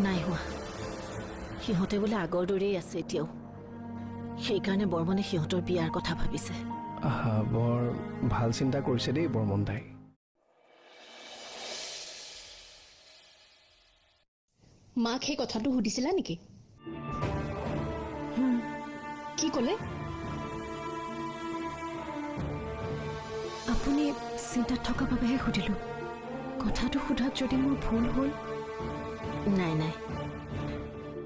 নাই হোৱা সিহঁতে বোলে আগৰ দৰেই আছে এতিয়াও সেইকাৰণে বৰ্মনে সিহঁতৰ বিয়াৰ কথা ভাবিছে বৰ ভাল চিন্তা কৰিছে দেই বৰ্মন দাই মাক সেই কথাটো সুধিছিলা নেকি কি ক'লে আপুনি চিন্তাত থকা বাবেহে সুধিলোঁ কথাটো সোধাত যদি মোৰ ভুল হ'ল নাই নাই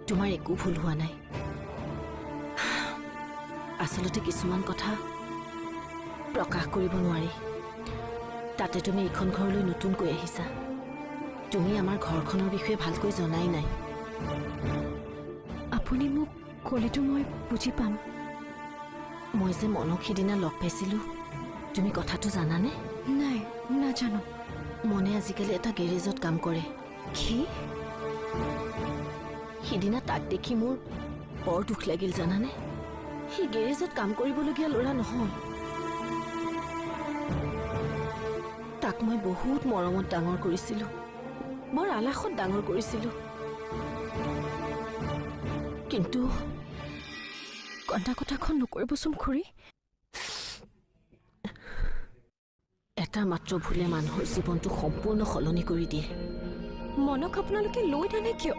তোমাৰ একো ভুল হোৱা নাই আচলতে কিছুমান কথা প্ৰকাশ কৰিব নোৱাৰি তাতে তুমি এইখন ঘৰলৈ নতুনকৈ আহিছা তুমি আমাৰ ঘৰখনৰ বিষয়ে ভালকৈ জনাই নাই আপুনি মোক ক'লেতো মই বুজি পাম মই যে মনক সিদিনা লগ পাইছিলোঁ তুমি কথাটো জানানে নাই নাজানো মনে আজিকালি এটা গেৰেজত কাম কৰে কি সিদিনা তাক দেখি মোৰ বৰ দুখ লাগিল জানানে সি গেৰেজত কাম কৰিবলগীয়া ল'ৰা নহয় তাক মই বহুত মৰমত ডাঙৰ কৰিছিলোঁ বৰ আলাসত ডাঙৰ কৰিছিলোঁ কিন্তু কন্দা কথাখন নকৰিবচোন খুৰী এটা মাত্ৰ ভুলে মানুহৰ জীৱনটো সম্পূৰ্ণ সলনি কৰি দিয়ে মনক আপোনালোকে লৈ নানে কিয়